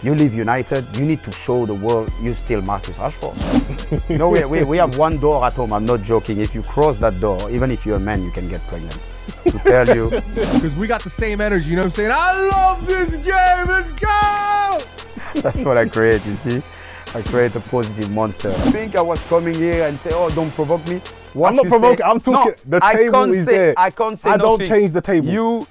You leave United, you need to show the world you're still Marcus Rashford. You know, we have one door at home, I'm not joking. If you cross that door, even if you're a man, you can get pregnant. To tell you. Because we got the same energy, you know what I'm saying? I love this game, let's go! That's what I create, you see? I create a positive monster. I think I was coming here and say, oh, don't provoke me. What I'm not provoking, I'm talking, no, the table is there. I can't say I don't nothing. change the table.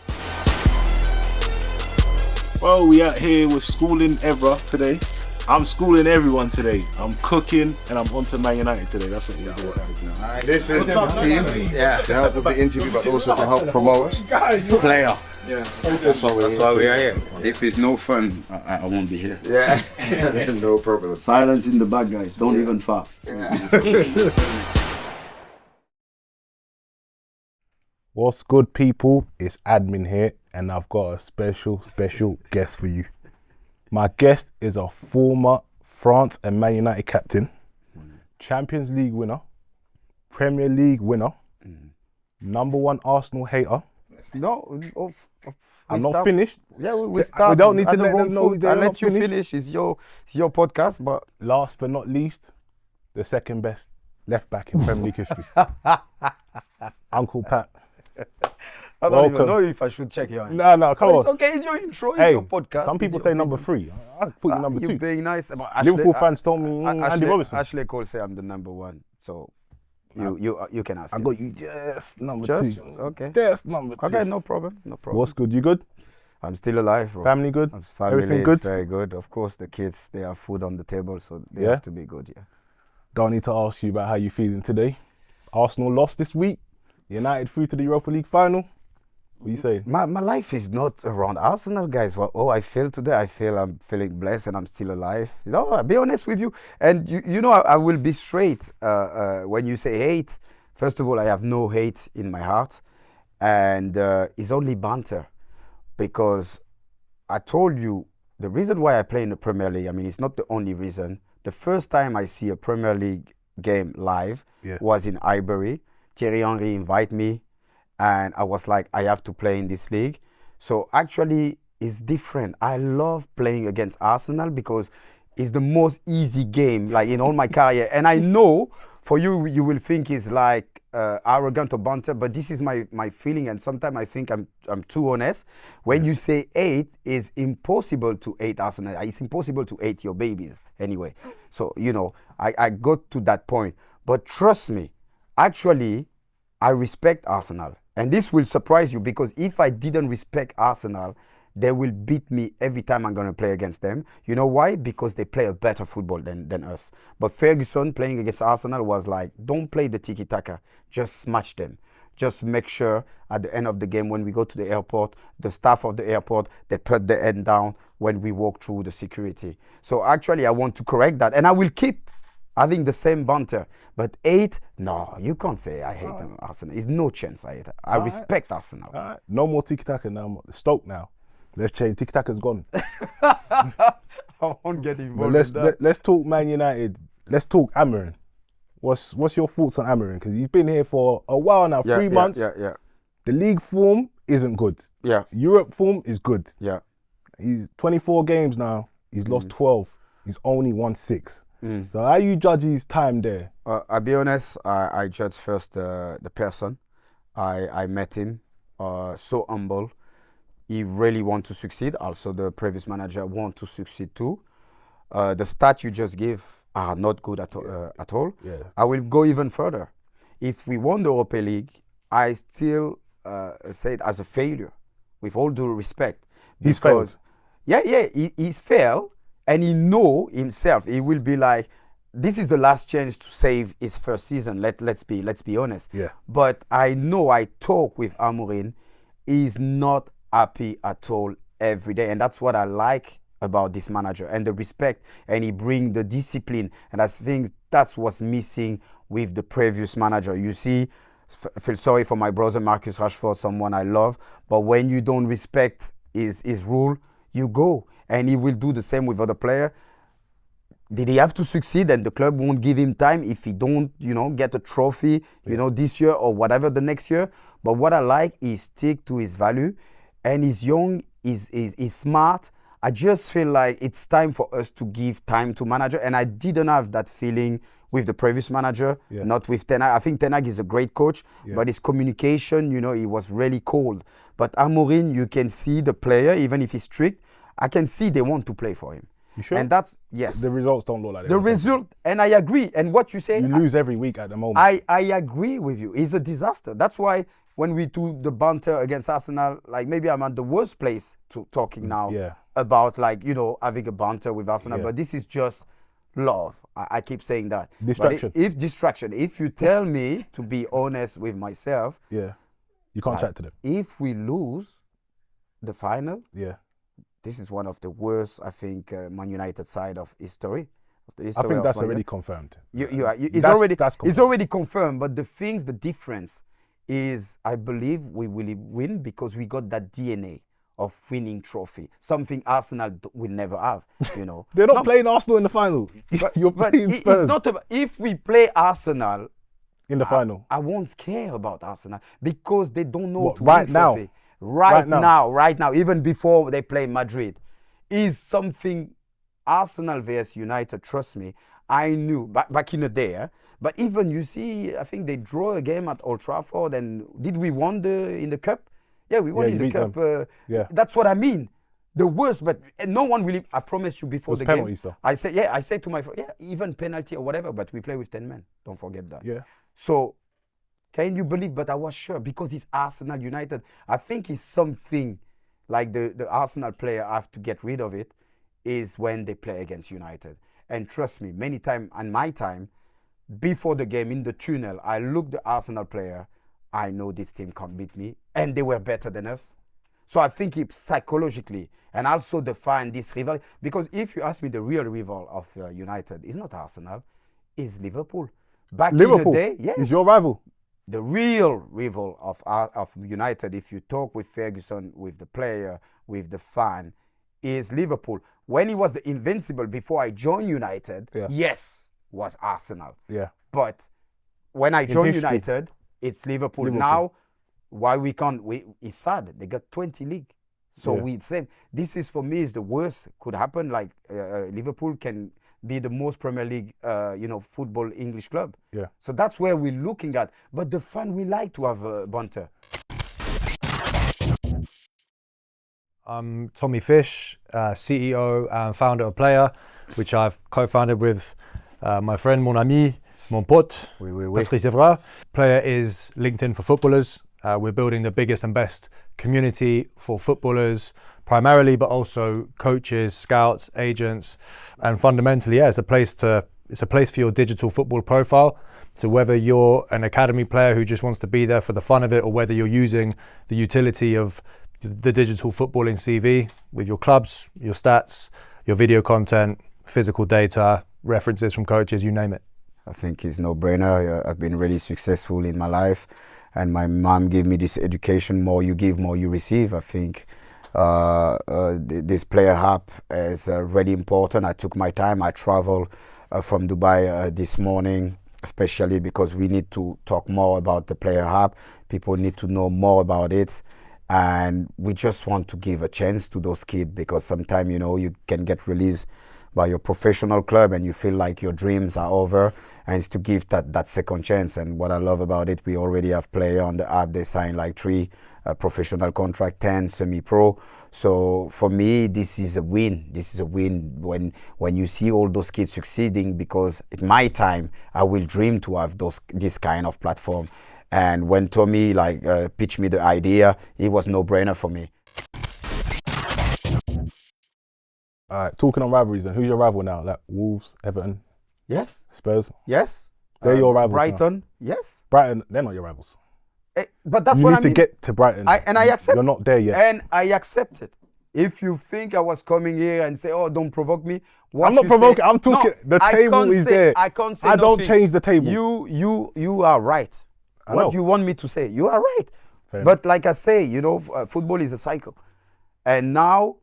Well, we out here with schooling Evra today. I'm schooling everyone today. I'm cooking and I'm on to Man United today. That's what we're doing. This is the team to help with the interview, but also to help promote player. Yeah. That's why we are here. If it's no fun, I won't be here. Yeah, no problem. Silence in the back, guys. Don't even fart. What's good, people? It's Admin here, and I've got a special guest for you. My guest is a former France and Man United captain, Champions League winner, Premier League winner, #1 Arsenal hater. No, I'm not finished. Yeah, we start. We don't need to let them know I'll they're let not you finished. finish. It's your podcast, but Last but not least, the second best left back in Premier League history. Uncle Pat. I don't even know if I should check your hand. No, come on. It's okay, it's your intro, it's Hey, your podcast. some people say #3. I'll put you #2. You're being nice. But Liverpool fans told me Andy Robertson. Ashley Cole say I'm the #1, so you can ask I him. got you just #2. Okay. Just #2. Okay, no problem. What's good? You good? I'm still alive, bro. Family good? Family Everything is good? very good. Of course, the kids, they have food on the table, so they Yeah? have to be good, yeah. Don't need to ask you about how you feeling today. Arsenal lost this week. United through to the Europa League final. What are you saying? My life is not around Arsenal, guys. I feel today. I'm feeling blessed and I'm still alive. You know, I'll be honest with you. And you know, I will be straight. When you say hate, first of all, I have no hate in my heart. And it's only banter. Because I told you, the reason why I play in the Premier League, I mean, it's not the only reason. The first time I see a Premier League game live was in Highbury. Thierry Henry invited me. And I was like, I have to play in this league. So actually, it's different. I love playing against Arsenal because it's the most easy game, like in all my career. And I know for you, you will think it's like arrogant or banter, but this is my feeling. And sometimes I think I'm too honest. When you say hate, it's impossible to hate Arsenal. It's impossible to hate your babies anyway. So, you know, I got to that point. But trust me, actually, I respect Arsenal. And this will surprise you because if I didn't respect Arsenal, they will beat me every time I'm going to play against them. You know why? Because they play a better football than us. But Ferguson playing against Arsenal was like, don't play the tiki-taka, just smash them. Just make sure at the end of the game when we go to the airport, the staff of the airport, they put the head down when we walk through the security. So actually I want to correct that and I will keep having the same banter. But hate, no, you can't say I hate them, Arsenal. It's no chance I hate it. I respect Arsenal. All right. No more tiki-taka now. Stoke now. Let's change. Tiki-taka's gone. I won't get involved in that. Let's talk Man United. Let's talk Amorim. What's your thoughts on Amorim? Because he's been here for a while now, 3 months. Yeah. The league form isn't good. Yeah. Europe form is good. Yeah. He's 24 games now. He's lost 12. He's only won 6. So how you judge his time there? I'll be honest, I judge first the person. I met him, so humble. He really wants to succeed. Also, the previous manager wants to succeed too. The stats you just gave are not good at all. Yeah. I will go even further. If we won the Europa League, I still say it as a failure, with all due respect. He's failed. Yeah, he's failed. And he know himself, he will be like, this is the last chance to save his first season. Let's be honest. Yeah. But I know I talk with Amorim, he's not happy at all every day. And that's what I like about this manager and the respect. And he bring the discipline. And I think that's what's missing with the previous manager. You see, I feel sorry for my brother Marcus Rashford, someone I love. But when you don't respect his rule, you go. And he will do the same with other players. Did he have to succeed and the club won't give him time if he don't, get a trophy, this year or whatever the next year? But what I like is stick to his value. And he's young, he's smart. I just feel like it's time for us to give time to manager. And I didn't have that feeling with the previous manager, not with Ten Hag. I think Ten Hag is a great coach, but his communication, you know, he was really cold. But Amorim, you can see the player, even if he's strict, I can see they want to play for him. You sure? And that's, yes. The results don't look like that. The result, and I agree. And what you say, you lose every week at the moment. I agree with you. It's a disaster. That's why when we do the banter against Arsenal, like maybe I'm at the worst place to talking now about like, you know, having a banter with Arsenal, but this is just love. I keep saying that. Distraction. But if you tell me to be honest with myself, you can't chat to them. If we lose the final, this is one of the worst, I think, Man United side of history. I think that's already confirmed. It's already confirmed, but the difference is I believe we will win because we got that DNA of winning trophy, something Arsenal will never have, you know. They're not playing Arsenal in the final. You're playing Spurs. It's not about, if we play Arsenal in the final, I won't care about Arsenal because they don't know to right win now. trophy. Right now, even before they play Madrid, is something Arsenal vs United. Trust me, I knew back in the day. But even you see, I think they draw a game at Old Trafford, and did we won in the cup? Yeah, we won in the cup. That's what I mean. The worst, but no one will. I promise you before the game. Though. I say to my friend, even penalty or whatever, but we play with 10 men. Don't forget that. Yeah. So, can you believe? But I was sure because it's Arsenal United. I think it's something like the Arsenal player have to get rid of it is when they play against United. And trust me, many times in my time, before the game in the tunnel, I look the Arsenal player. I know this team can't beat me, and they were better than us. So I think it's psychologically and also define this rivalry. Because if you ask me, the real rival of United is not Arsenal, it's Liverpool. Back in the day, yes, is your rival. The real rival of United, if you talk with Ferguson, with the player, with the fan, is Liverpool. When he was the invincible before I joined United, yes, was Arsenal. Yeah. But when I joined United, it's Liverpool. Now, why we can't? It's sad. They got 20 league. So we same. This is for me is the worst could happen. Like Liverpool can be the most Premier League, football English club. Yeah. So that's where we're looking at. But the fan we like to have a banter. I'm Tommy Fish, CEO and founder of Player, which I've co-founded with my friend, mon ami, mon pote, Patrice Evra. Player is LinkedIn for footballers. We're building the biggest and best community for footballers, primarily, but also coaches, scouts, agents, and fundamentally, it's a place for your digital football profile. So whether you're an academy player who just wants to be there for the fun of it, or whether you're using the utility of the digital footballing CV with your clubs, your stats, your video content, physical data, references from coaches, you name it. I think it's no-brainer. I've been really successful in my life, and my mom gave me this education: more you give, more you receive. I think this player app is really important. I took my time. I traveled from Dubai this morning, especially because we need to talk more about the player app. People need to know more about it. And we just want to give a chance to those kids, because sometimes, you can get released by your professional club and you feel like your dreams are over, and it's to give that second chance. And what I love about it, we already have players on the app. They sign like 3 professional contract, 10 semi-pro. So for me, this is a win. This is a win when you see all those kids succeeding, because at my time, I will dream to have this kind of platform. And when Tommy pitched me the idea, it was no-brainer for me. All right, talking on rivalries, then, who's your rival now? Like Wolves, Everton? Yes. Spurs? Yes. They're your rivals. Brighton? Now. Yes. Brighton, they're not your rivals. But that's you what I need mean. to get to Brighton. And I accept. You're not there yet. And I accept it. If you think I was coming here and say, "Oh, don't provoke me," I'm not provoking. I'm talking. No, the table is there. I can't say. I don't change the table. You are right. What do you want me to say? You are right. But like I say, football is a cycle. And now,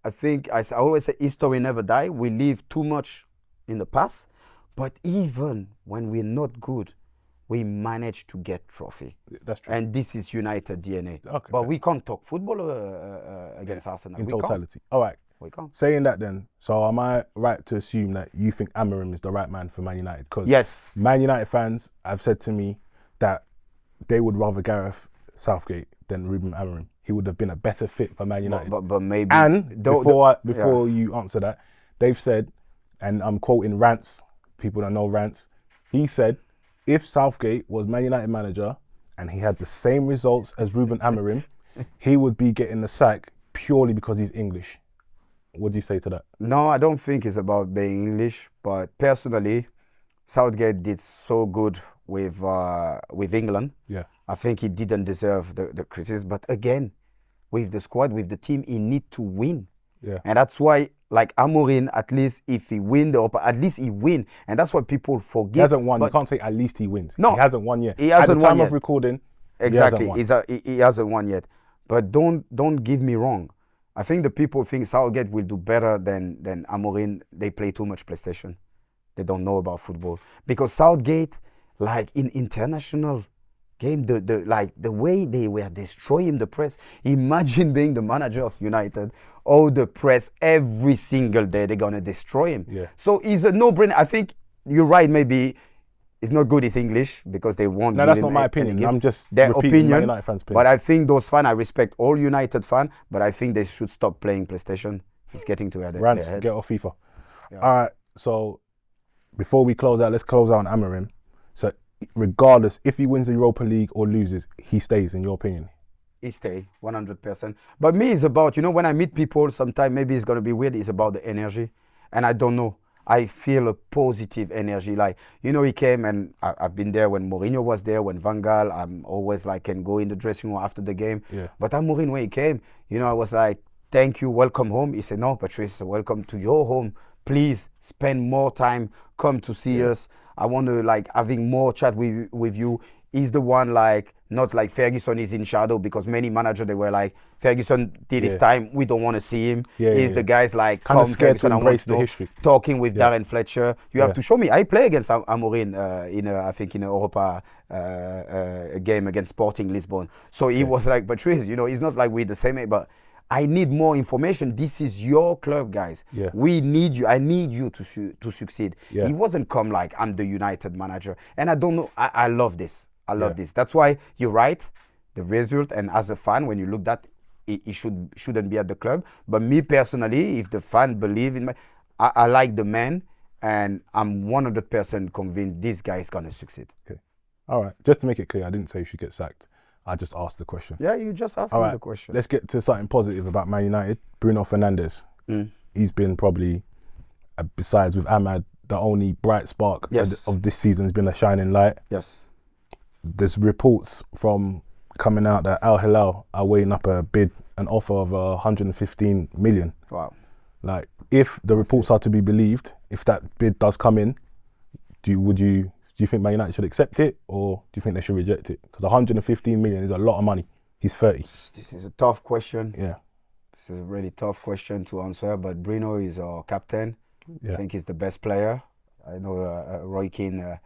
I think, I always say, history never die. We live too much in the past. But even when we're not good, we manage to get trophy. That's true. And this is United DNA. Okay, but we can't talk football against Arsenal. In we totality. Can't. All right. We can't. Saying that then, so am I right to assume that you think Amorim is the right man for Man United? Because Yes. Man United fans have said to me that they would rather Gareth Southgate than Ruben Amorim. He would have been a better fit for Man United. But maybe. And before you answer that, they've said, and I'm quoting Rants, people that know Rants, he said, if Southgate was Man United manager and he had the same results as Ruben Amorim, he would be getting the sack purely because he's English. What do you say to that? No, I don't think it's about being English, but personally, Southgate did so good with England. Yeah. I think he didn't deserve the criticism. But again, with the squad, with the team, he need to win. Yeah. And that's why, like Amorim, at least if he win at least he win. And that's what people forget. He hasn't won. But you can't say at least he wins. No. He hasn't won yet. He hasn't At the won time yet. of recording, Exactly. he hasn't won. He hasn't won yet. But don't give me wrong. I think the people think Southgate will do better than Amorim. They play too much PlayStation. They don't know about football. Because Southgate, like in international game, the way they were destroying the press. Imagine being the manager of United. All the press every single day, they're gonna destroy him. Yeah. So it's a no-brainer. I think you're right, maybe. It's not good. It's English because they won't. No, that's not my opinion. I'm just their repeating opinion. Man United fans' opinion. But I think those fans, I respect all United fans, but I think they should stop playing PlayStation. It's getting to their Rants, heads. get off FIFA. Yeah. All right. So before we close out, let's close out on Amorim. So regardless, if he wins the Europa League or loses, he stays. In your opinion? He stay 100%. But me, it's about, when I meet people, sometimes maybe it's gonna be weird. It's about the energy, and I don't know. I feel a positive energy. Like, he came, and I've been there when Mourinho was there, when Van Gaal, I'm always like, can go in the dressing room after the game. Yeah. But Amorim, when he came, I was like, thank you, welcome home. He said, no, Patrice, welcome to your home. Please spend more time, come to see us. I want to having more chat with you. He's the one not like Ferguson is in shadow, because many managers, they were like, Ferguson did his time, we don't want to see him. He's the guys like, kind of come scared Ferguson, to I want embrace to the know. history. Talking with Darren Fletcher. You have to show me. I play against Amorim I think in a Europa a game against Sporting Lisbon. So he was like, Patrice, he's not like we're the same age, but I need more information. This is your club, guys. Yeah. We need you. I need you to succeed. Yeah. He wasn't come like, I'm the United manager. And I don't know. I love this. I love this. That's why you're right. The result, and as a fan, when you look at he shouldn't be at the club. But me personally, if the fan believe in I like the man, and I'm 100% convinced this guy is gonna succeed. Okay. All right. Just to make it clear, I didn't say you should get sacked. I just asked the question. Yeah, you just asked All me right. the question. Let's get to something positive about Man United. Bruno Fernandes. He's been probably, besides with Ahmad, the only bright spark of this season. Has been a shining light. Yes. There's reports from coming out that Al Hilal are weighing up an offer of 115 million. Wow. Like, if the reports are to be believed, if that bid does come in, do you think Man United should accept it, or do you think they should reject it? Because 115 million is a lot of money. He's 30. This is a tough question. Yeah. This is a really tough question to answer, but Bruno is our captain. Yeah. I think he's the best player. I know Roy Keane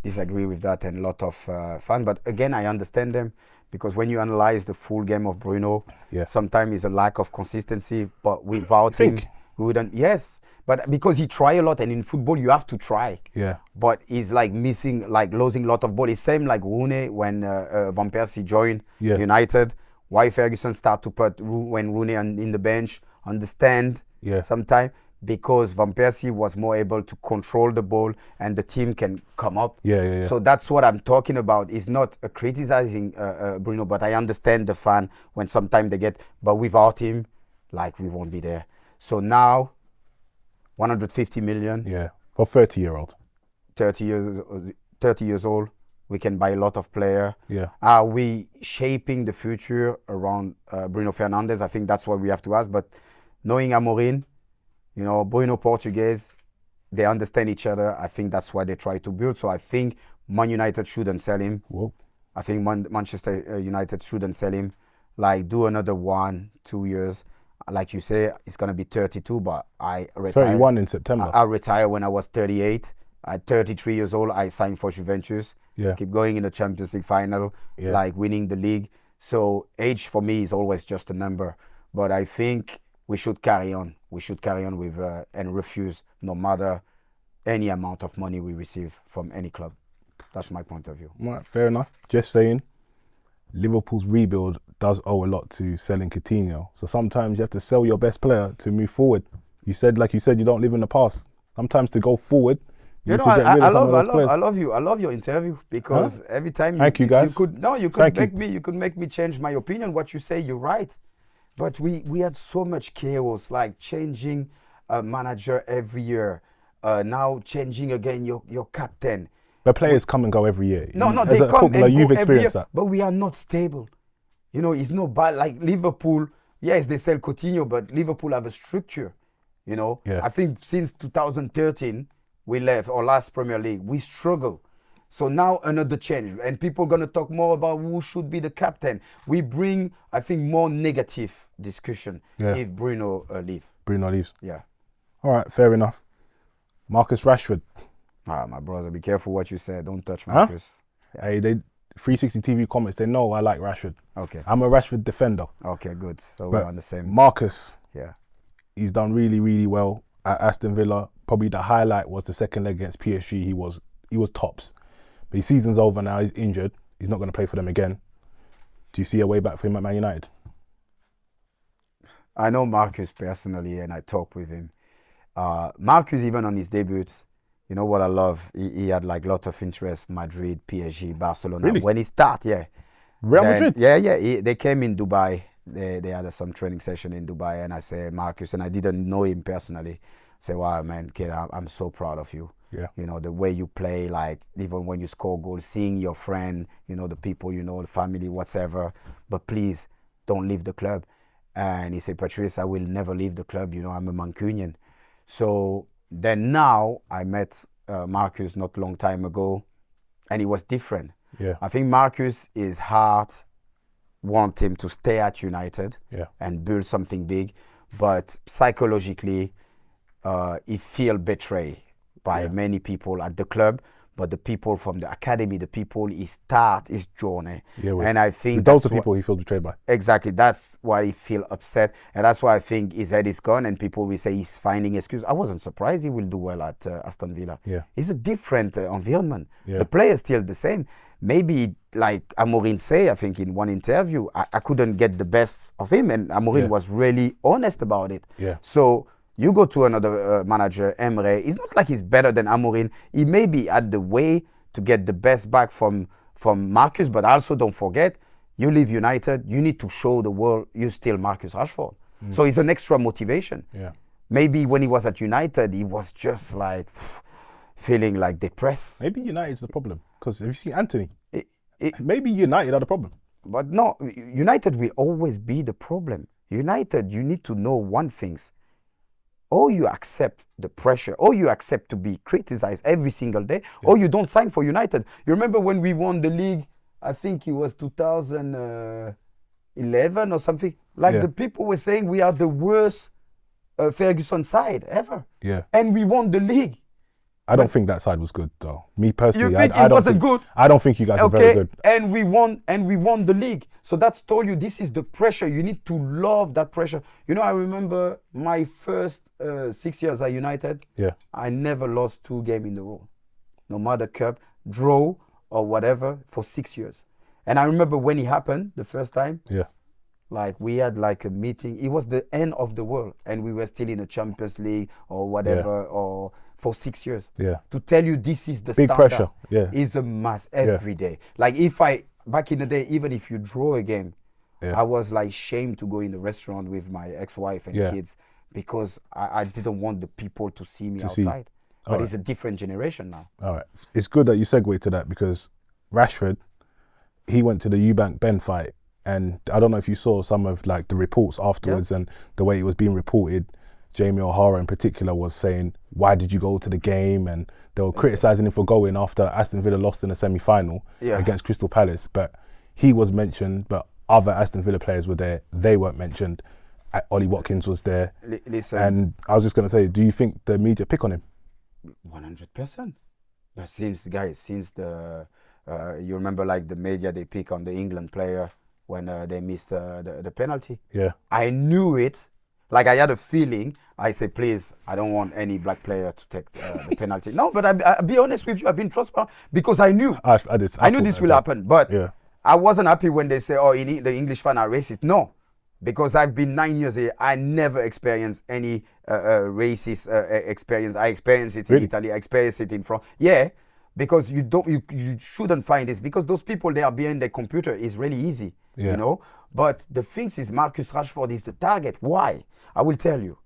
disagree with that, and a lot of fans. But again, I understand them, because when you analyze the full game of Bruno, sometimes it's a lack of consistency. But without him, we wouldn't. Yes, but because he try a lot, and in football you have to try. Yeah. But he's losing a lot of ball. It's same like Rooney when Van Persie joined United. Why Ferguson start to put when Rooney in the bench? Understand? Sometimes. Because Van Persie was more able to control the ball, and the team can come up. So that's what I'm talking about. It's not criticizing Bruno, but I understand the fan when sometimes they get, but without him, we won't be there. So now, 150 million. Yeah, for 30-year-old. 30 years old. We can buy a lot of players. Yeah. Are we shaping the future around Bruno Fernandes? I think that's what we have to ask. But knowing Amorim, Bruno Portuguese, they understand each other. I think that's why they try to build. So I think Man United shouldn't sell him. Whoa. I think Manchester United shouldn't sell him. Do another 1-2 years. Like you say, it's going to be 32, but I retire. 31 in September. I retired when I was 38. At 33 years old, I signed for Juventus. Yeah. Keep going in the Champions League final, winning the league. So age for me is always just a number. But I think we should carry on. we should carry on with and refuse no matter any amount of money we receive from any club. That's my point of view. Right, fair enough. Just saying, Liverpool's rebuild does owe a lot to selling Coutinho. So sometimes you have to sell your best player to move forward. You said, you don't live in the past. Sometimes to go forward, you know, I love you. I love your interview because every time you guys. You could make me change my opinion. What you say, you're right. But we had so much chaos, like changing a manager every year. Now changing again your captain. But players come and go every year. No, they come and you've go every year. that. But we are not stable. You know, it's not bad. Like Liverpool, yes, they sell Coutinho, but Liverpool have a structure. You know, I think since 2013 we left our last Premier League, we struggle. So now another change, and people are gonna talk more about who should be the captain. We bring, I think, more negative discussion if Bruno leaves. Bruno leaves. Yeah. All right, fair enough. Marcus Rashford. My brother, be careful what you say. Don't touch Marcus. Hey, they 360 TV comments. They know I like Rashford. Okay. I'm a Rashford defender. Okay, good. So we're on the same. Marcus. Yeah. He's done really, really well at Aston Villa. Probably the highlight was the second leg against PSG. He was tops. But his season's over now. He's injured. He's not going to play for them again. Do you see a way back for him at Man United? I know Marcus personally, and I talk with him. Marcus, even on his debut, you know what I love? He had like lot of interest, Madrid, PSG, Barcelona. Really? When he started, Real Madrid? Yeah. They came in Dubai. They had some training session in Dubai, and I say, Marcus, and I didn't know him personally. I say, wow, man, kid, I'm so proud of you. Yeah. You know, the way you play, like even when you score goals, seeing your friend, you know, the people, you know, the family, whatever. But please don't leave the club. And he said, Patrice, I will never leave the club. You know, I'm a Mancunian. So then now I met Marcus not long time ago, and it was different. Yeah. I think Marcus, his heart want him to stay at United and build something big, but psychologically he feel betrayed by many people at the club, but the people from the academy, the people he start his journey. And I think those are people he feels betrayed by. Exactly. That's why he feel upset, and that's why I think his head is gone, and people will say he's finding excuse. I wasn't surprised he will do well at Aston Villa. Yeah. It's a different environment. Yeah. The player's still the same. Maybe like Amorim say, I think in one interview, I couldn't get the best of him, and Amorim was really honest about it. Yeah. So you go to another manager, Emre. It's not like he's better than Amorim. He maybe had the way to get the best back from Marcus, but also don't forget, you leave United, you need to show the world you still Marcus Rashford. So it's an extra motivation. Yeah. Maybe when he was at United, he was just like feeling like depressed. Maybe United's the problem. Because if you see Anthony, maybe United are the problem. But no, United will always be the problem. United, you need to know one thing. Or you accept the pressure, or you accept to be criticized every single day, or you don't sign for United. You remember when we won the league, I think it was 2011 or something? Like the people were saying we are the worst Ferguson side ever. Yeah. And we won the league. I don't think that side was good, though. Me personally, You think I it don't wasn't think, good? I don't think you guys are very good. And we won the league. So that's told you this is the pressure. You need to love that pressure. You know, I remember my first 6 years at United. Yeah. I never lost 2 games in a row, no matter cup, draw or whatever, for 6 years. And I remember when it happened the first time. Yeah. Like we had like a meeting. It was the end of the world, and we were still in the Champions League or whatever, or for 6 years. Yeah. To tell you this is the big standard pressure. Yeah. is a must every day. Like back in the day, even if you draw a game, I was like shamed to go in the restaurant with my ex-wife and kids because I didn't want the people to see me outside. But it's a different generation now. All right. It's good that you segue to that because Rashford, he went to the Eubank Ben fight, and I don't know if you saw some of like the reports afterwards and the way it was being reported. Jamie O'Hara in particular was saying, why did you go to the game? And they were criticising him for going after Aston Villa lost in the semi-final against Crystal Palace. But he was mentioned, but other Aston Villa players were there. They weren't mentioned. Ollie Watkins was there. Listen. And I was just going to say, do you think the media pick on him? 100%. But since the, you remember like the media, they pick on the England player when they missed the penalty. Yeah. I knew it. Like I had a feeling. I say, please, I don't want any black player to take the penalty. No, but I'll be honest with you. I've been transparent because I knew. I knew this will happen. But I wasn't happy when they say, oh, the English fans are racist. No, because I've been 9 years here. I never experienced any racist experience. I experienced it in Italy. I experienced it in France. Yeah, because you shouldn't find this, because those people, they are behind the computer. It's really easy, you know. But the thing is, Marcus Rashford is the target. Why? I will tell you.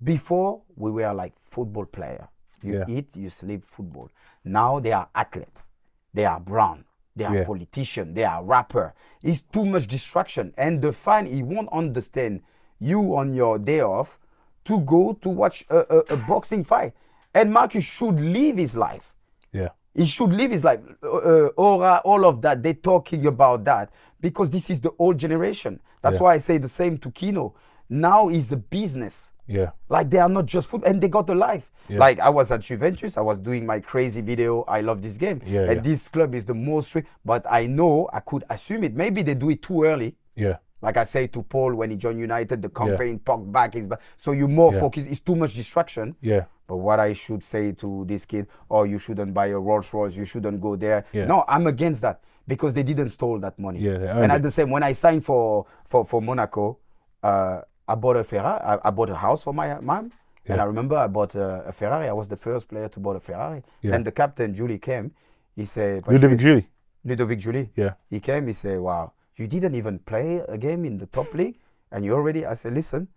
Before, we were like football player. You eat, you sleep, football. Now they are athletes. They are brown. They are politicians. They are rapper. It's too much distraction. And the fan, he won't understand you on your day off to go to watch a boxing fight. And Marcus should live his life. Yeah. He should live his life. All of that, they're talking about that because this is the old generation. That's why I say the same to Kino. Now it's a business. Yeah. Like they are not just football, and they got a life. Yeah. Like I was at Juventus, I was doing my crazy video, I love this game. And this club is the most strict, but I know I could assume it. Maybe they do it too early. Yeah. Like I say to Paul when he joined United, the campaign Pogba back is back. So you more focus, it's too much distraction. Yeah. But what I should say to this kid, oh, you shouldn't buy a Rolls Royce, you shouldn't go there. No, I'm against that because they didn't steal that money. And at the same, when I signed for Monaco, I bought a Ferrari. I bought a house for my mom. And I remember I bought a Ferrari. I was the first player to buy a Ferrari. And the captain, Julie, came. He said... Ludovic Julie. Yeah. He came, he said, wow, you didn't even play a game in the top league? And you already... I said, listen,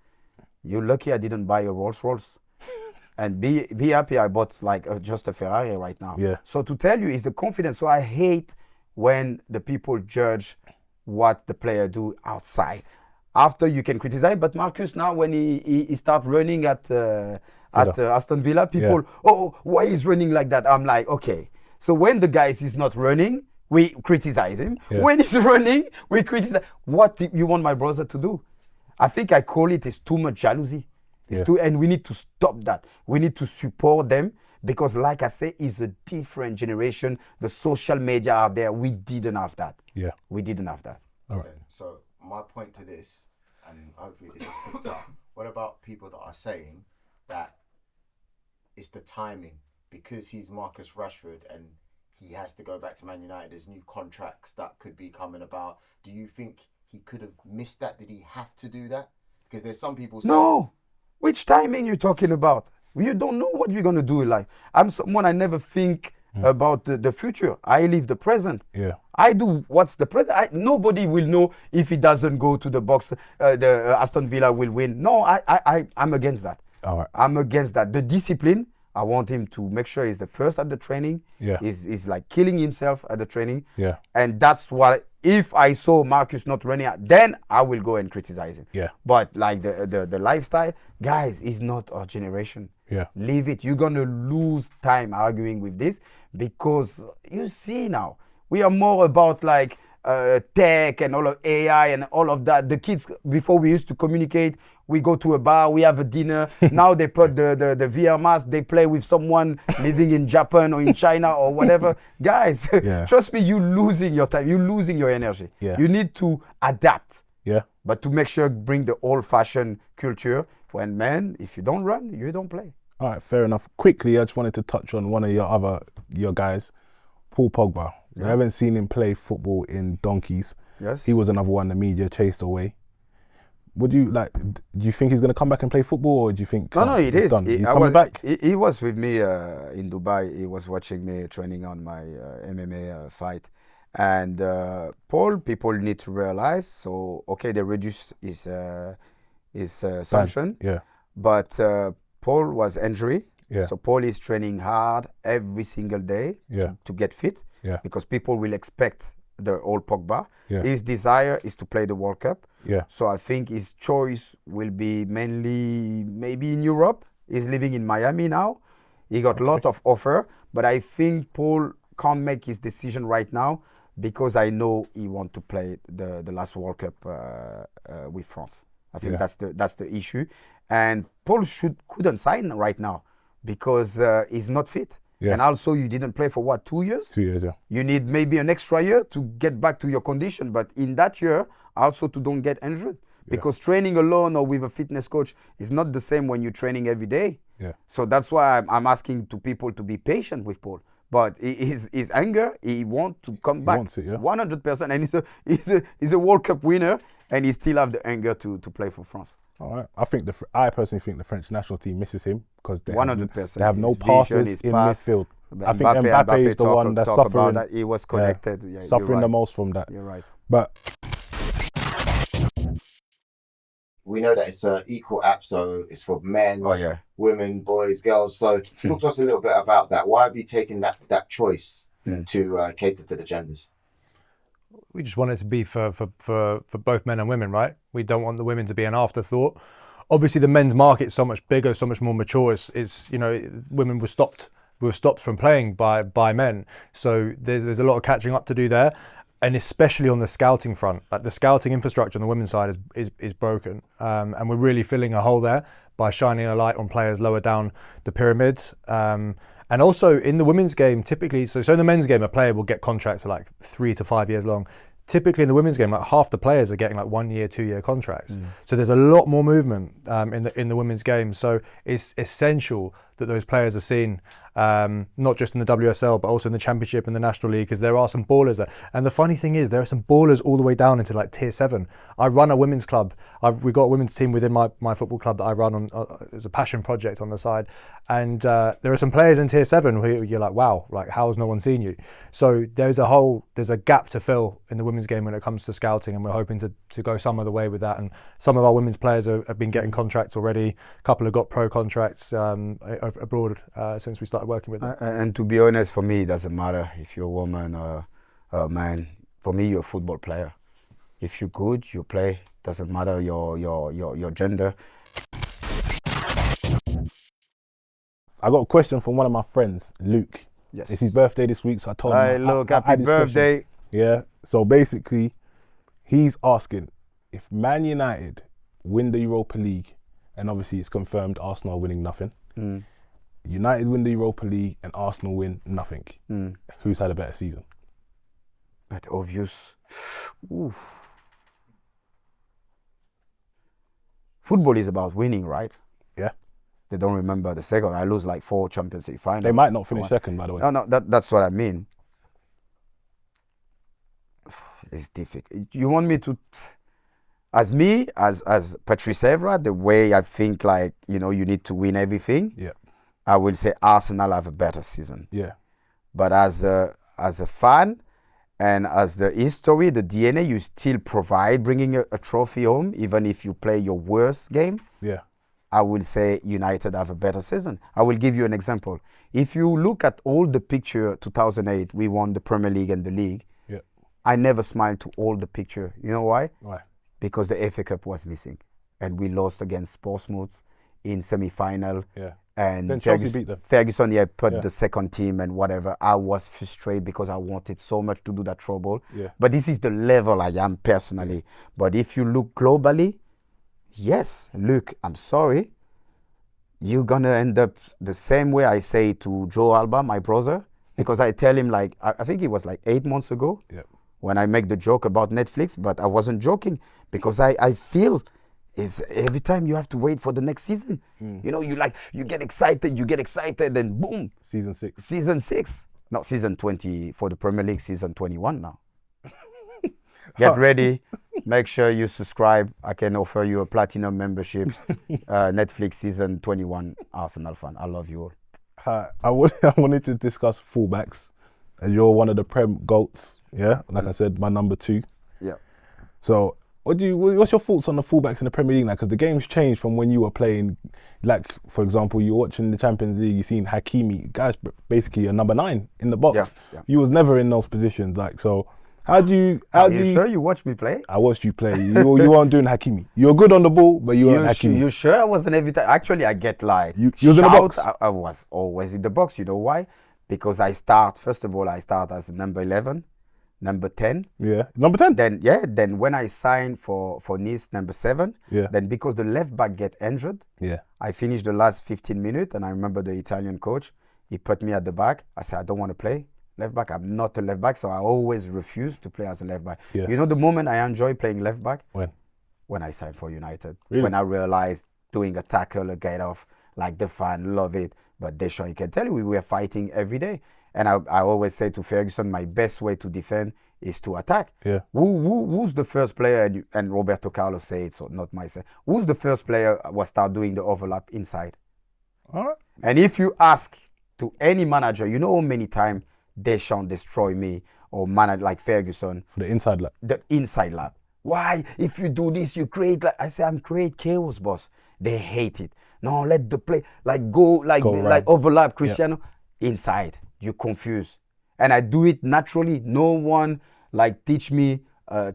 you're lucky I didn't buy a Rolls Royce. And be happy I bought like just a Ferrari right now. Yeah. So to tell you, it's the confidence. So I hate when the people judge what the player do outside. After you can criticize, but Marcus now when he start running at Aston Villa, people, oh, why he's running like that? I'm like, okay. So when the guy is not running, we criticize him. When he's running, we criticize. What you want my brother to do? I think I call it is too much jealousy. It's too, and we need to stop that. We need to support them because, like I say, it's a different generation. The social media are there. We didn't have that. Yeah, we didn't have that. All right. So my point to this, and hopefully this is picked up. What about people that are saying that it's the timing because he's Marcus Rashford and he has to go back to Man United? There's new contracts that could be coming about. Do you think he could have missed that? Did he have to do that? Because there's some people saying... No. Which timing you talking about? You don't know what you're going to do in life. I'm someone I never think about the future. I live the present. Yeah. I do what's the present. Nobody will know if he doesn't go to the box, the Aston Villa will win. No, I'm against that. All right. I'm against that. The discipline, I want him to make sure he's the first at the training. Yeah. He's like killing himself at the training. Yeah. And that's what, if I saw Marcus not running out, then I will go and criticize him. Yeah. But like the lifestyle, guys, is not our generation. Yeah. Leave it. You're going to lose time arguing with this because you see now, we are more about like tech and all of AI and all of that. The kids, before we used to communicate, we go to a bar, we have a dinner. Now they put the VR mask, they play with someone living in Japan or in China or whatever. Guys, trust me, you're losing your time. You're losing your energy. Yeah. You need to adapt. Yeah. But to make sure bring the old-fashioned culture when, man, if you don't run, you don't play. All right, fair enough. Quickly, I just wanted to touch on one of your guys, Paul Pogba. I haven't seen him play football in donkeys. Yes. He was another one the media chased away. Would you like? Do you think he's going to come back and play football, or do you think? No, it is. He's coming back. He was with me in Dubai. He was watching me training on my MMA fight. And Paul, people need to realize. So okay, they reduced his sanction. Yeah. But Paul was injured. Yeah. So Paul is training hard every single day to get fit. Yeah. Because people will expect the old Pogba. Yeah. His desire is to play the World Cup. Yeah. So I think his choice will be mainly maybe in Europe. He's living in Miami now. He got a lot of offer, but I think Paul can't make his decision right now because I know he wants to play the last World Cup with France. I think that's the issue, and Paul couldn't sign right now because he's not fit. Yeah. And also, you didn't play for what, 2 years? 2 years, yeah. You need maybe an extra year to get back to your condition. But in that year, also to don't get injured. because training alone or with a fitness coach is not the same when you're training every day. Yeah. So that's why I'm asking to people to be patient with Paul. But his anger, he wants to come back wants it, yeah. 100%. And he's a World Cup winner, and he still have the anger to play for France. All right. I personally think the French national team misses him because they 100%. They have no His passes vision, his in pass. midfield. I think Mbappe is the one that's talk suffering. about that. He was connected. Yeah, suffering you're the right. most from that. You're right. But We know that it's an equal app, so it's for men, women, boys, girls. So talk to us a little bit about that. Why have you taken that choice to cater to the genders? We just want it to be for both men and women, right? We don't want the women to be an afterthought. Obviously, the men's market's so much bigger, so much more mature. It's women were stopped from playing by men. So there's a lot of catching up to do there. And especially on the scouting front, like the scouting infrastructure on the women's side is broken, and we're really filling a hole there by shining a light on players lower down the pyramid. And also in the women's game, typically, so in the men's game, a player will get contracts for like 3 to 5 years long. Typically in the women's game, like half the players are getting like 1 year, 2 year contracts. So there's a lot more movement in the women's game. So it's essential that those players are seen, not just in the WSL, but also in the Championship and the National League, because there are some ballers there. And the funny thing is, there are some ballers all the way down into like tier 7. I run a women's club. We've got a women's team within my football club that I run on. It's a passion project on the side. And there are some players in tier 7 who you're like, wow, like how has no one seen you? So there's a gap to fill in the women's game when it comes to scouting, and we're hoping to go some of the way with that. And some of our women's players have been getting contracts already. A couple have got pro contracts abroad since we started working with them. And to be honest, for me, it doesn't matter if you're a woman or a man. For me, you're a football player. If you're good, you play. Doesn't matter your gender. I got a question from one of my friends, Luke. Yes. It's his birthday this week, so I told him. Hey, look, happy birthday. Yeah. So basically, he's asking if Man United win the Europa League, and obviously it's confirmed Arsenal are winning nothing. United win the Europa League and Arsenal win nothing. Who's had a better season? But obvious. Oof. Football is about winning, right? Yeah. They don't remember the second. I lose like 4 Champions League finals. They might not finish second, by the way. No, that's what I mean. It's difficult. You want me to, as Patrice Evra, the way I think like, you need to win everything. Yeah. I will say Arsenal have a better season. Yeah. But as a fan and as the history, the DNA, you still provide bringing a trophy home, even if you play your worst game. Yeah. I will say United have a better season. I will give you an example. If you look at all the picture 2008, we won the Premier League and the league. Yeah. I never smiled to all the picture. You know why? Why? Because the FA Cup was missing. And we lost against Portsmouth in semi-final. Yeah. And then Chelsea beat them. Ferguson put the second team and whatever. I was frustrated because I wanted so much to do that trouble. Yeah. But this is the level I am personally. But if you look globally, yes, look, I'm sorry. You're going to end up the same way I say to Joe Alba, my brother, because I tell him like, I think it was like 8 months ago when I make the joke about Netflix, but I wasn't joking because I feel is every time you have to wait for the next season. You get excited and boom. Season 6. Season 6. Not season 20 for the Premier League, season 21 now. Get ready. Make sure you subscribe. I can offer you a platinum membership. Netflix season 21 Arsenal fan. I love you all. I wanted to discuss fullbacks, as you're one of the Prem GOATs. Yeah, like I said, my number 2. Yeah. So, what's your thoughts on the fullbacks in the Premier League now? Because the game's changed from when you were playing. Like, for example, you're watching the Champions League. You've seen Hakimi, guys, basically a number 9 in the box. Yeah. You was never in those positions. Like, so. How do you sure you watched me play? I watched you play. You weren't doing Hakimi. You were good on the ball, but you weren't Hakimi. You sure I wasn't every time? Actually, I get like you was in the box. I was always in the box. You know why? Because first of all, I start as number 11, number 10. Yeah, number 10. Then when I signed for Nice, number 7. Yeah. Then because the left back get injured. Yeah. I finished the last 15 minutes, and I remember the Italian coach. He put me at the back. I said, I don't want to play left back. I'm not a left back, so I always refuse to play as a left back. Yeah. You know the moment I enjoy playing left back? When when I signed for United. Really? When I realized doing a tackle, a get off, like the fan love it. But Deschamps, you can tell we were fighting every day. And I always say to Ferguson, my best way to defend is to attack. Yeah. Who's the first player, and Roberto Carlos said it, so not myself. Who's the first player who start doing the overlap inside? All right. And if you ask to any manager, you know how many times Deschamps destroy me or manager like Ferguson. For the inside lap. The inside lap. Why? If you do this, you create I say I'm create chaos, boss. They hate it. No, let the play go overlap Cristiano inside. You confuse. And I do it naturally. No one teach me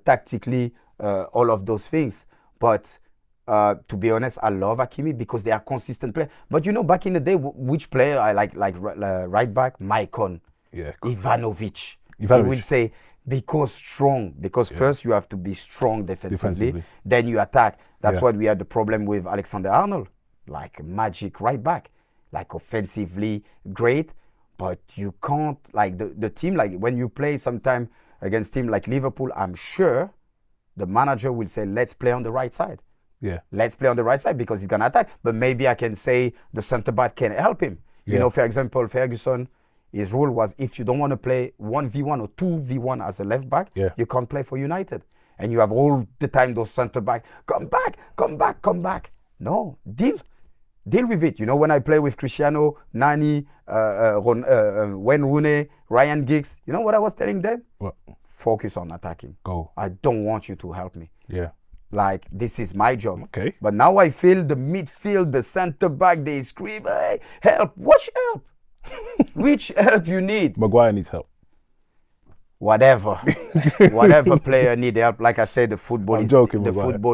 tactically all of those things. But to be honest, I love Hakimi because they are consistent players. But back in the day, which player I like right back? Maicon. Yeah. Ivanovic. He will say, because strong. Because first you have to be strong defensively. Then you attack. That's why we had the problem with Alexander-Arnold. Like magic right back. Like offensively great. But you can't, the team, when you play sometime against team like Liverpool, I'm sure the manager will say, let's play on the right side. Yeah. Let's play on the right side because he's going to attack. But maybe I can say the centre-back can help him. Yeah. For example, Ferguson, his rule was if you don't want to play 1v1 or 2v1 as a left back, you can't play for United. And you have all the time those centre-back, come back. No, deal with it. When I play with Cristiano, Nani, Wayne Rooney, Ryan Giggs, you know what I was telling them? What? Focus on attacking. Go. I don't want you to help me. Yeah. This is my job. Okay. But now I feel the midfield, the centre-back, they scream, hey, help. What help? Which help you need? Maguire needs help. Whatever player need help. Like I said, the football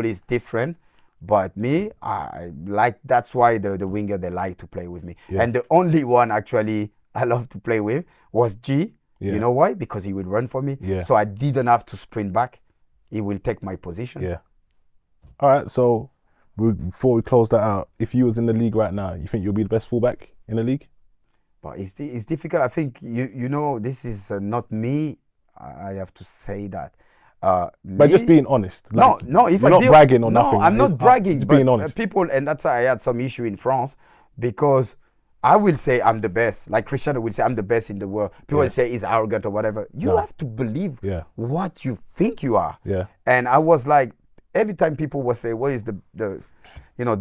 is different. But me, that's why the winger, they like to play with me. Yeah. And the only one actually I love to play with was G. Yeah. You know why? Because he would run for me. Yeah. So I didn't have to sprint back. He will take my position. Yeah. All right, so before we close that out, if you was in the league right now, you think you'll be the best fullback in the league? But it's difficult. I think, this is not me. I have to say that. But just being honest. No. If you're not bragging or nothing. No, I'm not bragging. Just but being honest. People, and that's why I had some issue in France, because I will say I'm the best. Like Cristiano will say I'm the best in the world. People will say he's arrogant or whatever. You have to believe what you think you are. Yeah. And I was like, every time people will say, what is the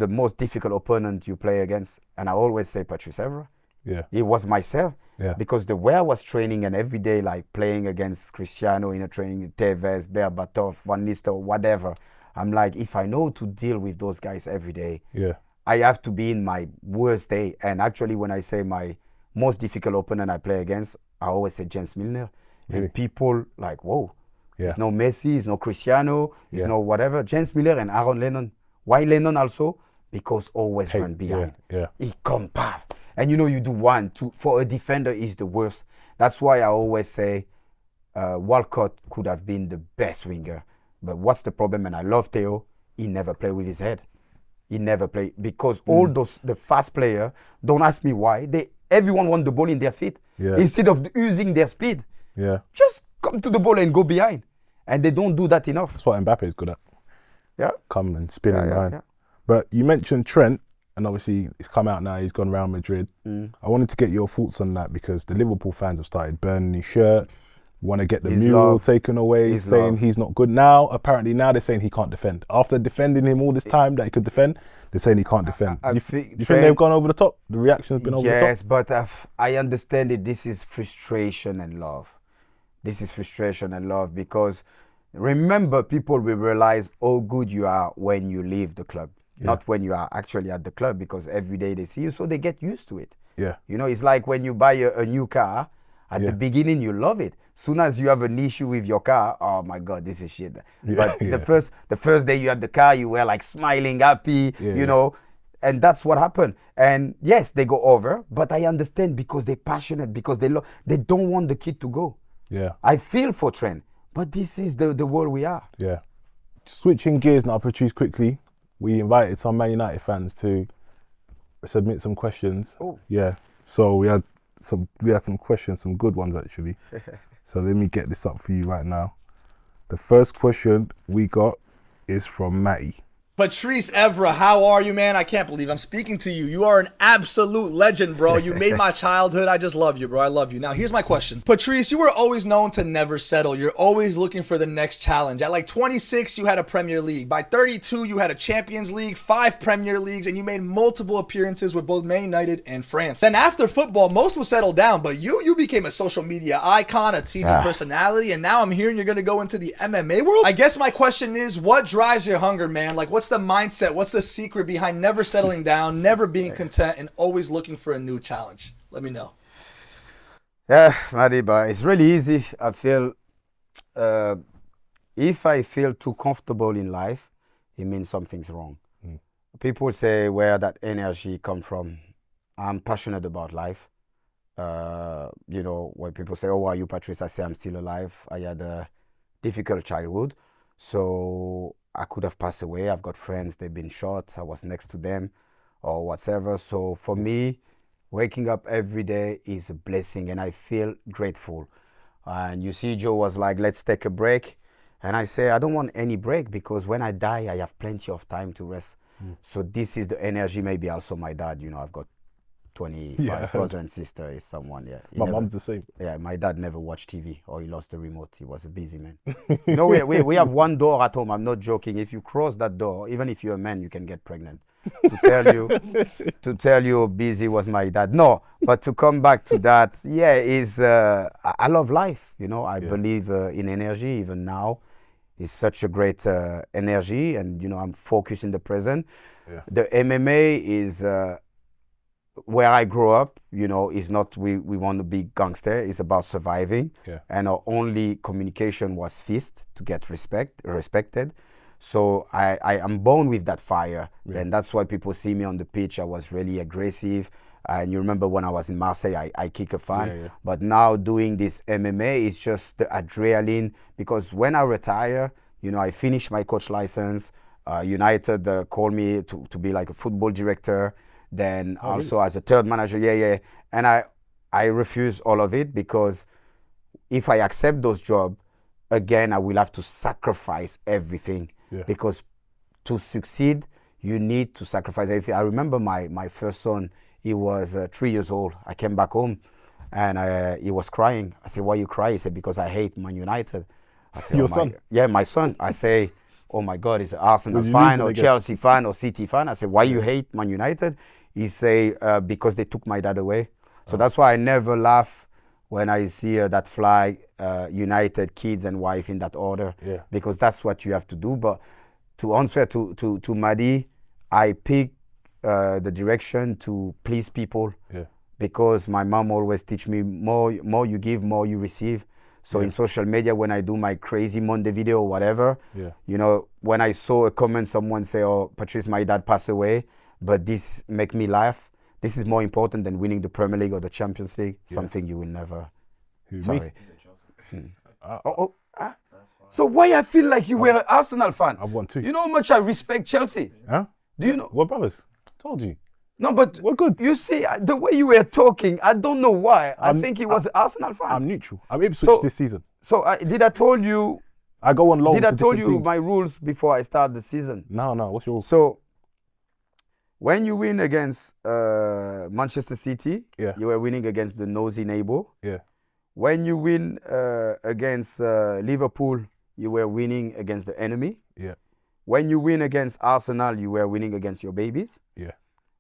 most difficult opponent you play against? And I always say Patrice Evra. Yeah. It was myself. Yeah. Because the way I was training and every day, playing against Cristiano in a training, Tevez, Berbatov, Van Nistelrooy, whatever, I'm like, if I know to deal with those guys every day, I have to be in my worst day. And actually, when I say my most difficult opponent I play against, I always say James Milner. Really? And people whoa, there's no Messi, there's no Cristiano, there's no whatever. James Milner and Aaron Lennon. Why Lennon also? Because always run behind. Yeah. He compact. And you do 1, 2. For a defender, is the worst. That's why I always say Walcott could have been the best winger. But what's the problem? And I love Theo. He never played with his head. He never played. Because all the fast players, don't ask me why, everyone want the ball in their feet. Yeah. Instead of using their speed. Yeah. Just come to the ball and go behind. And they don't do that enough. That's what Mbappe is good at. Yeah. Come and spin behind. Yeah. But you mentioned Trent. And obviously, it's come out now, he's gone Real Madrid. I wanted to get your thoughts on that because the Liverpool fans have started burning his shirt, want to get the mural taken away, saying he's not good. Now, apparently they're saying he can't defend. After defending him all this time that he could defend, they're saying he can't defend. You think they've gone over the top? The reaction's been over the top? Yes, but I understand it. This is frustration and love. Because remember, people will realize how good you are when you leave the club. Not when you are actually at the club, because every day they see you, so they get used to it. Yeah. It's like when you buy a new car, at the beginning you love it. Soon as you have an issue with your car, oh my God, this is shit. But the first day you had the car, you were smiling, happy, and that's what happened. And yes, they go over, but I understand because they're passionate, because they don't want the kid to go. Yeah. I feel for Trent, but this is the world we are. Yeah. Switching gears now, Patrice, quickly. We invited some Man United fans to submit some questions. Oh. Yeah. So we had some questions, some good ones actually. So let me get this up for you right now. The first question we got is from Matty. Patrice Evra, how are you, man? I can't believe I'm speaking to you. You are an absolute legend, bro. You made my childhood. I just love you, bro. I love you. Now, here's my question. Patrice, you were always known to never settle. You're always looking for the next challenge. At like 26, you had a Premier League. By 32, you had a Champions League, 5 Premier Leagues, and you made multiple appearances with both Man United and France. Then after football, most will settle down, but you became a social media icon, a TV personality, and now I'm hearing you're going to go into the MMA world. I guess my question is, what drives your hunger, man? Like, what's the mindset? What's the secret behind never settling down, never being content, and always looking for a new challenge? Let me know. Yeah, Matty, but it's really easy. I feel if I feel too comfortable in life, it means something's wrong. People say where that energy come from. I'm passionate about life. You know, when people say, "Oh, are you Patrice?" I say I'm still alive. I had a difficult childhood, so I could have passed away. I've got friends, they've been shot. I was next to them or whatever. So for me, waking up every day is a blessing and I feel grateful. And you see, Joe was like, let's take a break. And I say, I don't want any break because when I die, I have plenty of time to rest. So this is the energy, maybe also my dad, you know, I've got 25 brother and sister is someone, My mom's the same. Yeah, my dad never watched TV or he lost the remote. He was a busy man. You know, we have one door at home. I'm not joking. If you cross that door, even if you're a man, you can get pregnant. To tell you how busy was my dad. No, but to come back to that, I love life. You know, I believe in energy even now. It's such a great energy and, you know, I'm focused in the present. The MMA is... where I grew up, you know, is not we want to be gangster. It's about surviving, and our only communication was fist to get respected. So I am born with that fire, and that's why people see me on the pitch. I was really aggressive, and you remember when I was in Marseille, I kick a fan. But now doing this MMA is just the adrenaline because when I retire, you know, I finish my coach license. United called me to be like a football director. Then also as a third manager, and I refuse all of it because if I accept those jobs, again I will have to sacrifice everything because to succeed you need to sacrifice everything. I remember my first son, he was 3 years old. I came back home and he was crying. I said, "Why you cry?" He said, "Because I hate Man United." I said, Your son? Yeah, my son. I say, "Oh my God, he's an Arsenal fan or Chelsea fan or City fan." I said, "Why you hate Man United?" He say, because they took my dad away. So that's why I never laugh when I see that flag, United, kids and wife in that order. Because that's what you have to do. But to answer to Matty, I pick the direction to please people. Because my mom always teach me more you give, more you receive. So in social media, when I do my crazy Monday video or whatever, you know, when I saw a comment, someone say, "Oh, Patrice, my dad passed away, but this make me laugh. This is more important than winning the Premier League or the Champions League." Something you will never. Sorry. So why I feel like you were an Arsenal fan? I've won 2. You know how much I respect Chelsea? Huh? Do you know? We're brothers. Told you. No, but we're good. You see, the way you were talking, I don't know why. I think he was an Arsenal fan. I'm neutral. I'm Ipswich this season. So did I told you? I go on loan. Did I to told you teams. my rules before I start the season? No. What's your rules? So when you win against Manchester City, you were winning against the nosy neighbor. When you win against Liverpool, you were winning against the enemy. When you win against Arsenal, you were winning against your babies.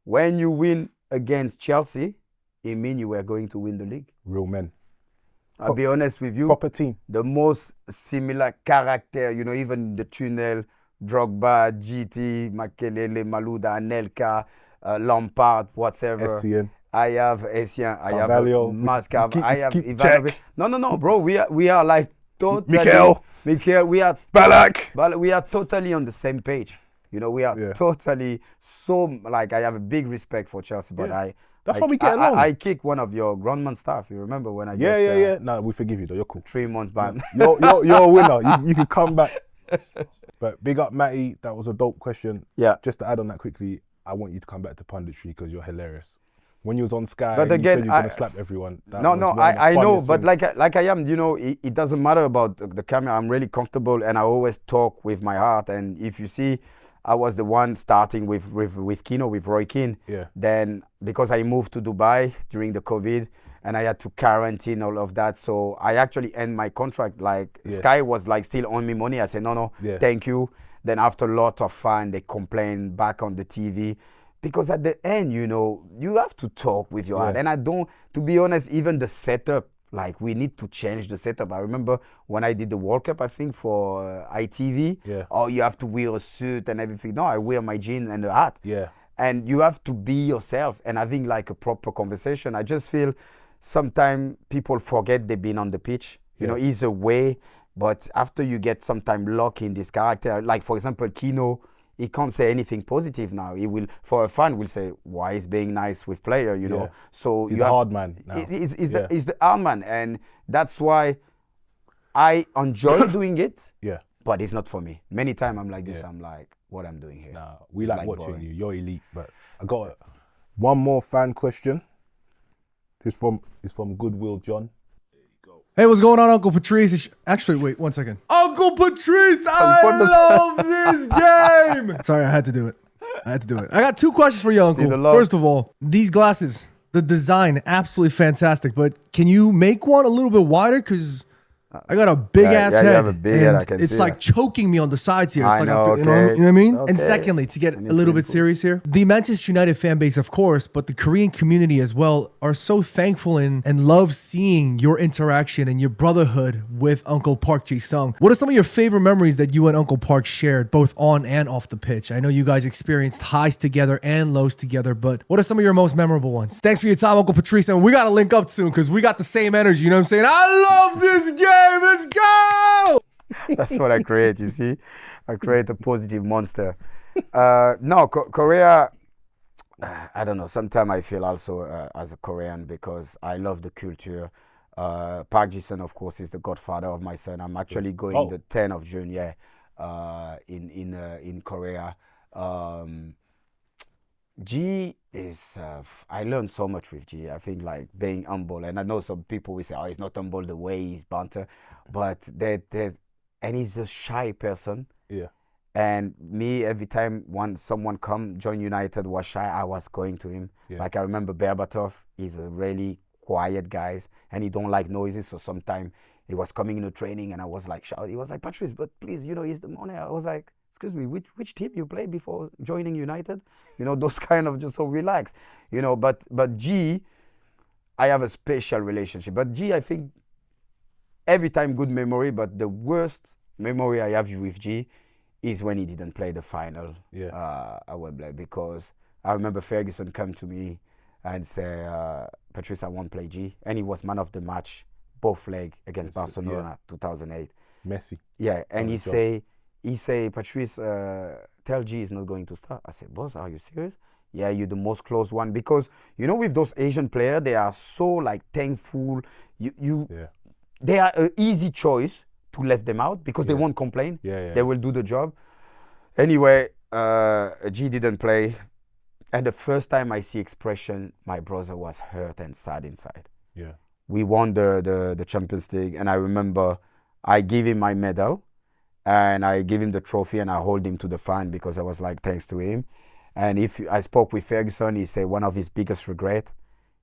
When you win against Chelsea, it means you were going to win the league. Real men. I'll be honest with you. Proper team. The most similar character, you know, even the tunnel, Drogba, GT, Makelele, Malouda, Anelka, Lampard, whatever. Essien. I have Essien. I have Mascav. I have Ivanovic. No, bro. We are like totally. Mikel. We are Balak. We are totally on the same page. You know, we are totally so like I have a big respect for Chelsea, but that's why we get along. I kicked one of your groundman staff. You remember when I Yeah. No, we forgive you though. You're cool. 3 months ban. You're a winner. You can come back. But big up, Matty. That was a dope question. Just to add on that quickly, I want you to come back to punditry because you're hilarious. when you was on Sky, But and you said again, you were going to slap everyone. That no, was no, one of the I know, funniest but things. like I am, you know, it doesn't matter about the camera. I'm really comfortable, and I always talk with my heart. And if you see, I was the one starting with Kino, with Roy Keane. Yeah. Then because I moved to Dubai during the COVID, and I had to quarantine all of that, so I actually end my contract. Like Sky was like still on me money. I said no, thank you. Then after a lot of fun, they complained back on the TV. Because at the end, you know, you have to talk with your heart. And I don't, to be honest, even the setup, like we need to change the setup. I remember when I did the World Cup, I think for ITV, oh, you have to wear a suit and everything. No, I wear my jeans and a hat. Yeah. And you have to be yourself and having like a proper conversation. I just feel sometimes people forget they've been on the pitch. You know, it's a way, but after you get sometime locked in this character, like for example, Kino, he can't say anything positive now. He will, for a fan, will say, why is being nice with player, you know? So he's you the hard man now. He's the hard man. And that's why I enjoy doing it, but it's not for me. Many times I'm like this, I'm like, what I'm doing here. Nah, we It's like watching you. You're elite. But I got one more fan question. It's from Goodwill, John. Hey, what's going on, Uncle Patrice? Actually, wait 1 second. Uncle Patrice, I love this game. Sorry, I had to do it. I got 2 questions for you, Uncle. First of all, these glasses, the design, absolutely fantastic. But can you make one a little bit wider? Because I got a big ass head. You have a big head, I can it's see like that. choking me on the sides here. It's I like know, you know what I mean? And Okay. secondly, to get a little bit serious here, the Manchester United fan base, of course, but the Korean community as well, are so thankful and love seeing your interaction and your brotherhood with Uncle Park Ji-sung. What are some of your favorite memories that you and Uncle Park shared, both on and off the pitch? I know you guys experienced highs together and lows together, but what are some of your most memorable ones? Thanks for your time, Uncle Patrice, and we got to link up soon because we got the same energy, you know what I'm saying? I love this game, let's go! That's what I create, you see? I create a positive monster. No, Korea, I don't know. Sometimes I feel also as a Korean because I love the culture. Park Ji-sung, of course, is the godfather of my son. I'm actually going the 10th of June, in Korea. G is, I learned so much with G. I think like being humble, and I know some people will say, oh, he's not humble the way he's banter, but and he's a shy person. Yeah. And me, every time someone come join United was shy, I was going to him. Yeah. Like I remember Berbatov, he's a really quiet guy, and he don't like noises. So sometimes he was coming into training, and I was like shouting. He was like, Patrice, but please, you know, he's the money. I was like, excuse me, which team you play before joining United? You know, those kind of just so relaxed. You know, but G, I have a special relationship. But G, I think every time good memory, but the worst memory I have with G is when he didn't play the final at Wembley, because I remember Ferguson come to me and say, Patrice, I won't play G. And he was man of the match, both leg against Barcelona, 2008. Messi. Yeah, and he say, Patrice, tell G is not going to start. I said, boss, are you serious? Yeah, you're the most close one. Because, you know, with those Asian players, they are so like thankful. They are an easy choice to let them out because they won't complain. They will do the job. Anyway, G didn't play. And the first time I see expression, my brother was hurt and sad inside. Yeah. We won the Champions League, and I remember I gave him my medal and I gave him the trophy and I hold him to the fan because I was like, thanks to him. And if I spoke with Ferguson, he said one of his biggest regret,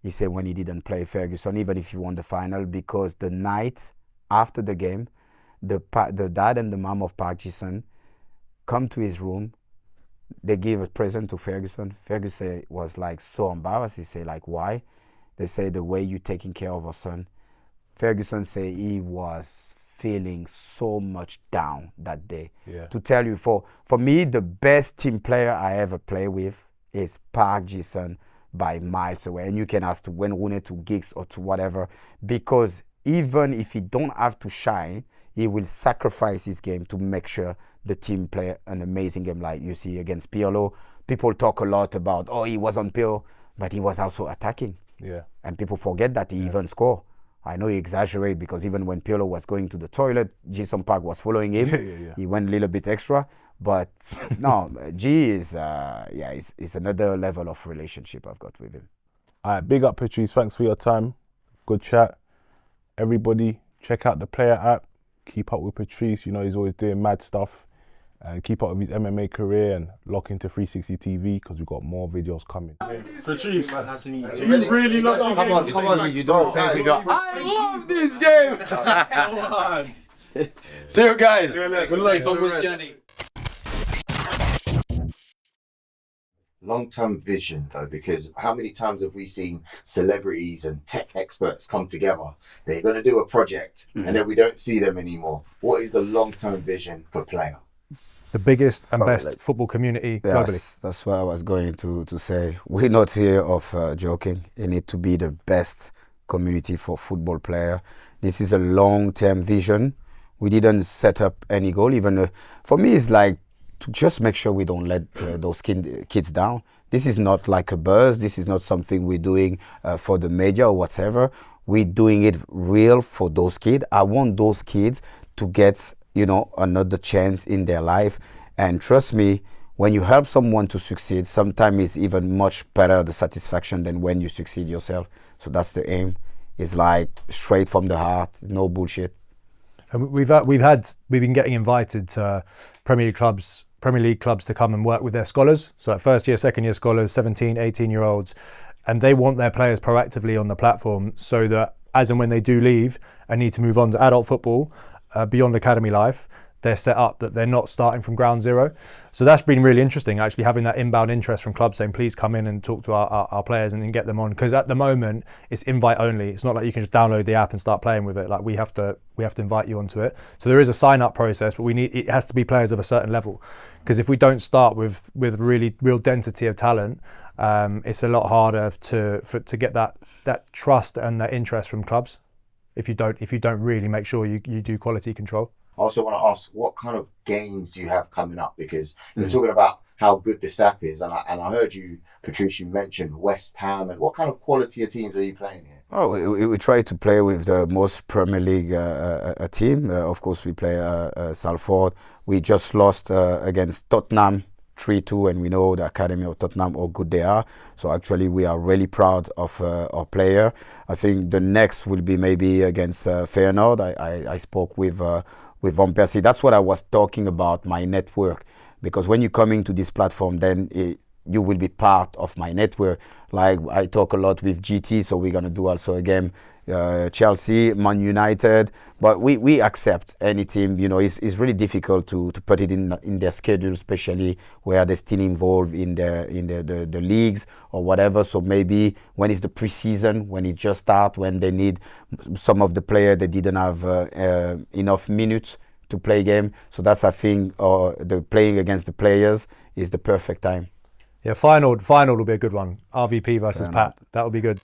he said when he didn't play Ferguson, even if he won the final, because the night after the game, the dad and the mom of Park Ji-sung come to his room. They gave a present to Ferguson. Ferguson was like so embarrassed. He said like, why? They say the way you taking care of our son. Ferguson said he was feeling so much down that day. Yeah. To tell you, for me, the best team player I ever play with is Park Ji-sung by miles away. And you can ask to when Rooney to gigs or to whatever, because even if he don't have to shine, he will sacrifice his game to make sure the team play an amazing game like you see against Pirlo. People talk a lot about, oh, he was on Pirlo, but he was also attacking. Yeah. And people forget that he even scored. I know he exaggerated because even when Pirlo was going to the toilet, Ji-sung Park was following him. He went a little bit extra. But no, G is, it's another level of relationship I've got with him. All right, big up Patrice. Thanks for your time. Good chat. Everybody, check out the Player app. Keep up with Patrice. You know, he's always doing mad stuff. And keep up with his MMA career and lock into 360 TV because we've got more videos coming. Patrice, you really love the game. Come on, you don't think we got. I love this game. See you guys. Good luck on this journey. Long-term vision though, because how many times have we seen celebrities and tech experts come together? They're going to do a project and then we don't see them anymore. What is the long-term vision for Player? The biggest and best football community globally. Yes, that's what I was going to say. We're not here of joking. It need to be the best community for football player. This is a long-term vision. We didn't set up any goal. Even for me, it's like to just make sure we don't let those kids down. This is not like a buzz. This is not something we're doing for the media or whatever. We're doing it real for those kids. I want those kids to get, you know, another chance in their life. And trust me, when you help someone to succeed, sometimes it's even much better, the satisfaction, than when you succeed yourself. So that's the aim. It's like straight from the heart, no bullshit. And we've been getting invited to Premier League clubs to come and work with their scholars. So like first year, second year scholars, 17, 18-year-olds. And they want their players proactively on the platform so that as and when they do leave and need to move on to adult football, beyond academy life, they're set up that they're not starting from ground zero. So that's been really interesting, actually, having that inbound interest from clubs saying, please come in and talk to our players and get them on. Because at the moment, it's invite only. It's not like you can just download the app and start playing with it. Like we have to invite you onto it. So there is a sign-up process, but it has to be players of a certain level. Because if we don't start with real density of talent, it's a lot harder to get that trust and that interest from clubs. If you don't really make sure you do quality control. I also want to ask, what kind of games do you have coming up? Because you're talking about how good this app is, and I heard you, Patrice, you mentioned West Ham. And what kind of quality of teams are you playing here? Oh, we try to play with the most Premier League team. Of course, we play Salford. We just lost against Tottenham 3-2, and we know the academy of Tottenham, how good they are. So actually, we are really proud of our player. I think the next will be maybe against Feyenoord. I spoke with Van Persie. That's what I was talking about, my network. Because when you're coming to this platform, then you will be part of my network. Like I talk a lot with GT, so we're gonna do also a game, Chelsea, Man United. But we accept any team. You know, it's really difficult to put it in their schedule, especially where they're still involved in the leagues or whatever. So maybe when it's the preseason, when it just starts, when they need some of the players, they didn't have enough minutes to play game. So that's, I think, the playing against the players is the perfect time. Yeah, final will be a good one. RVP versus Pat. That will be good.